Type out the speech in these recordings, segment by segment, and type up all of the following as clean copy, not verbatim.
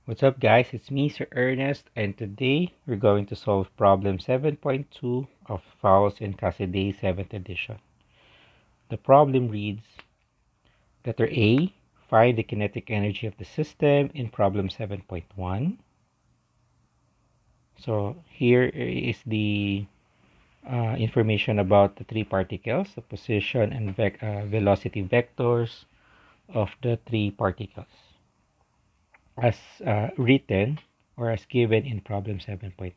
What's up, guys? It's me, Sir Ernest, and today we're going to solve problem 7.2 of Fowles and Cassiday 7th edition. The problem reads, letter A, find the kinetic energy of the system in problem 7.1. So here is the information about the three particles, the position and velocity vectors of the three particles, as written or as given in problem 7.1.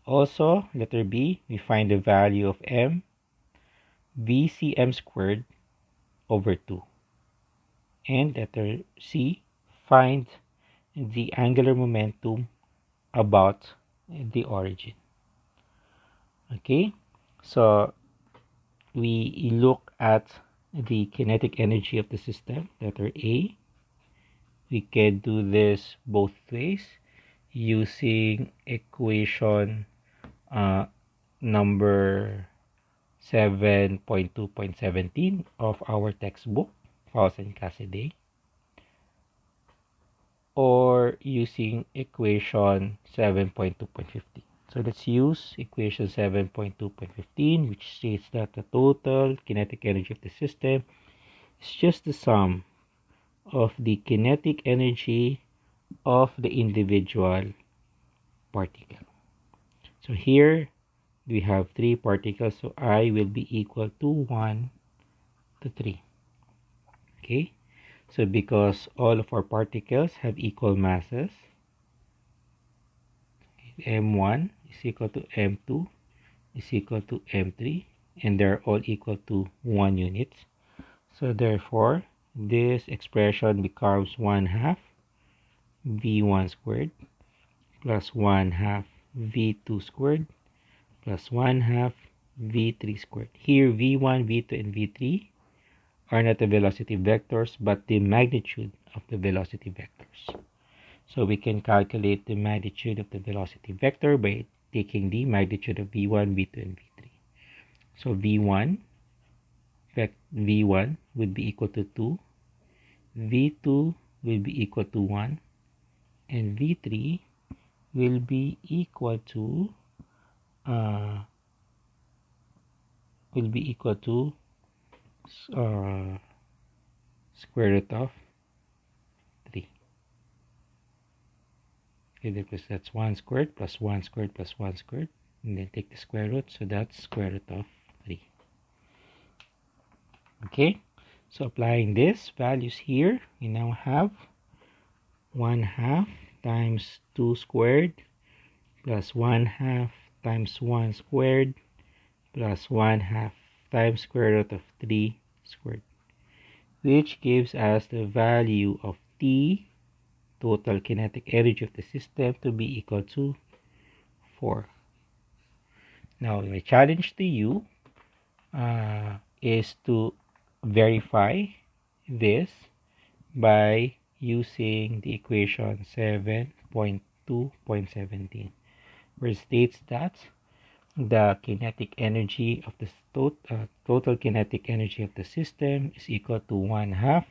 Also, letter B, we find the value of m vcm squared over 2. And letter C, find the angular momentum about the origin. Okay, so we look at the kinetic energy of the system, letter A. We can do this both ways using equation number 7.2.17 of our textbook, Fowles and Cassiday, or using equation 7.2.15. So let's use equation 7.2.15, which states that the total kinetic energy of the system is just the sum of the kinetic energy of the individual particle. So here we have three particles, so I will be equal to 1 to 3. Okay, so because all of our particles have equal masses, m1 is equal to m2 is equal to m3, and they're all equal to 1 unit. So therefore, this expression becomes 1/2 v1 squared plus 1/2 v2 squared plus 1/2 v3 squared. Here, v1, v2, and v3 are not the velocity vectors, but the magnitude of the velocity vectors. So we can calculate the magnitude of the velocity vector by taking the magnitude of v1, v2, and v3. So v1 would be equal to 2, v2 will be equal to 1, and v3 will be equal to square root of 3. Okay, because that's 1 squared plus 1 squared plus 1 squared, and then take the square root, so that's square root of 3. Okay, so applying this values here, we now have 1/2 times 2 squared plus 1/2 times 1 squared plus 1/2 times square root of 3 squared, which gives us the value of T, total kinetic energy of the system, to be equal to 4. Now, my challenge to you is to verify this by using the equation 7.2.17, where it states that the kinetic energy of the total kinetic energy of the system is equal to 1/2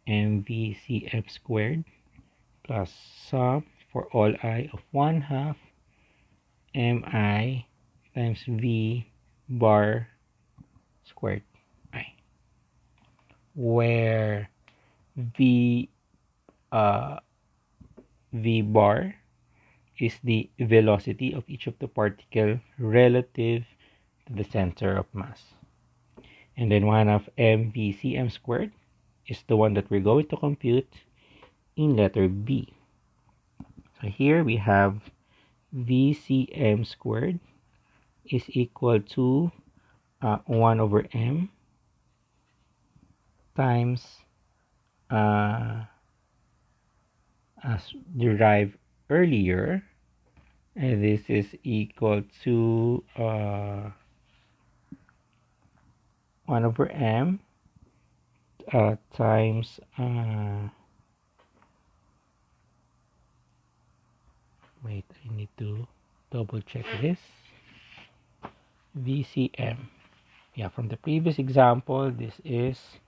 mvcm squared plus sum for all I of 1/2 mi times v bar squared I, where v bar is the velocity of each of the particle relative to the center of mass. And then 1/2 mvcm squared is the one that we're going to compute in letter B. So here we have vcm squared is equal to 1 over m times, as derived earlier, and this is equal to 1 over m times wait, I need to double check this. VCM, yeah, from the previous example, this is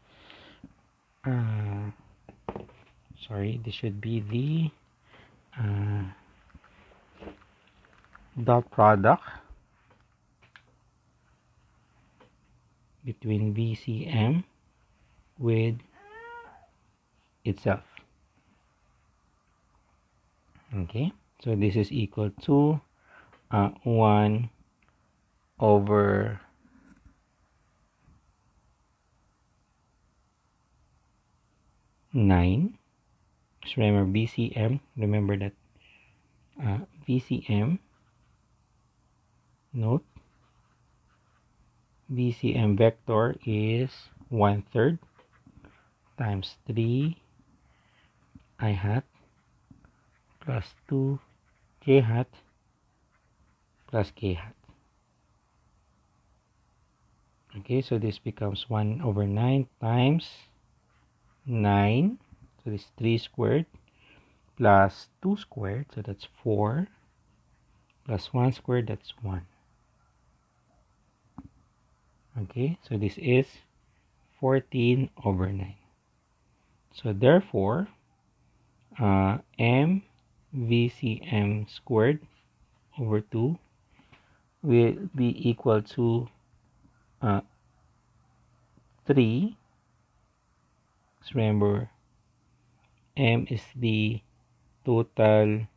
sorry, this should be the dot product between VCM with itself. Okay, so this is equal to 1 over 9. So remember VCM, remember that VCM, note, VCM vector is 1/3 times 3 I hat plus 2 j hat plus k hat. Okay, so this becomes 1 over 9 times 9, so this 3 squared plus 2 squared, so that's 4, plus 1 squared, that's 1. Okay, so this is 14 over 9. So therefore, m VCM squared over 2 will be equal to 3. So remember, m is the total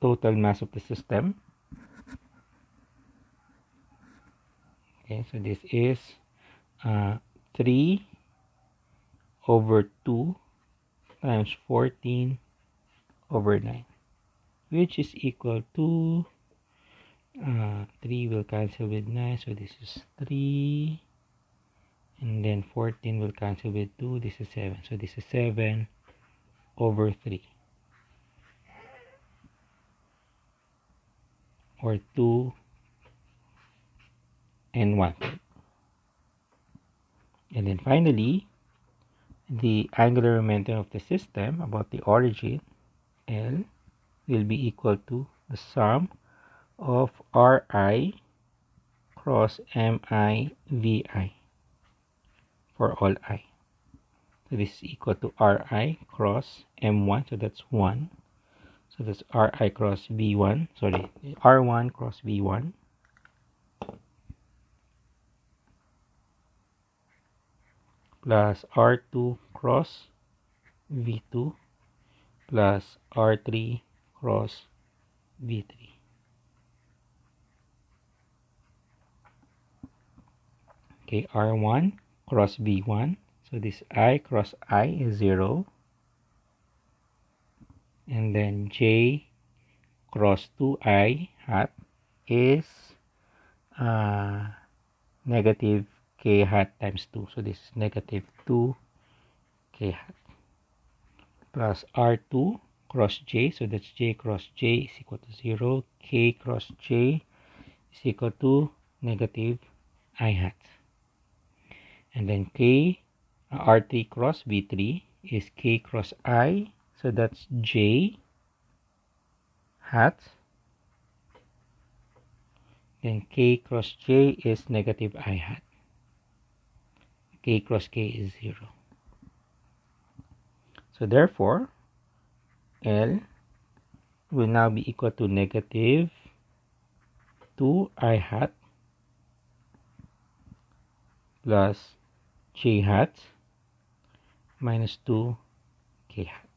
mass of the system. Okay, so this is 3 over 2 times 14 over 9, which is equal to 3 will cancel with 9, so this is 3, and then 14 will cancel with 2, this is 7, so this is 7 over 3, or 2 and 1/3. And then finally, the angular momentum of the system about the origin, L, will be equal to the sum of Ri cross Mi Vi for all I. So this is equal to Ri cross M1, so that's 1. So that's Ri cross V1, sorry, R1 cross V1 plus R2 cross V2 plus R3 cross V3. Okay, R1 cross V1, so this I cross I is 0, and then J cross 2I hat is negative K hat times 2, so this is negative 2 K hat plus R2 cross J, so that's J cross J is equal to 0, K cross J is equal to negative I hat. And then K, R3 cross V3 is K cross I, so that's J hat. Then K cross J is negative I hat. K cross K is 0. So therefore, L will now be equal to negative 2 I hat plus J hat minus 2 K hat.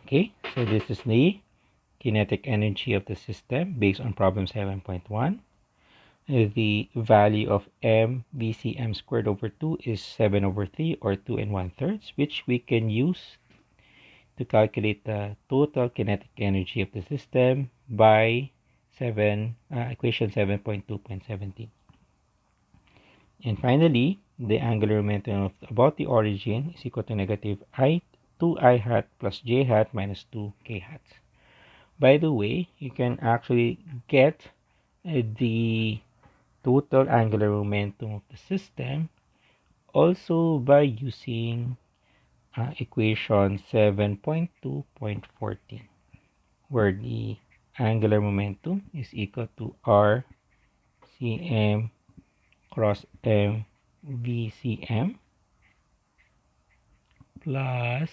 Okay, so this is the kinetic energy of the system based on problem 7.1. The value of m VCM squared over 2 is 7 over 3, or 2 and 1/3, which we can use to calculate the total kinetic energy of the system by equation 7.2.17. And finally, the angular momentum about the origin is equal to negative 2I hat plus J hat minus 2 K hat. By the way, you can actually get the total angular momentum of the system also by using equation 7.2.14, where the angular momentum is equal to RCM cross M VCM plus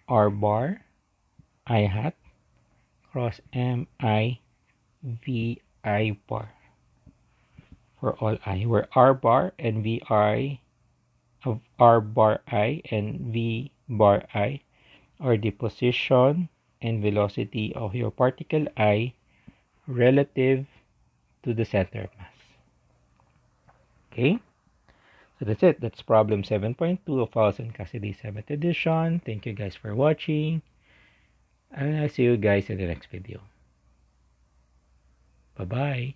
R bar I hat cross MI VI bar for all I, where R bar and VI of R bar I and V bar I are the position and velocity of your particle I relative to the center of mass. Okay, so that's it. That's problem 7.2 of Fowles and Cassiday 7th edition. Thank you guys for watching, and I'll see you guys in the next video. Bye-bye.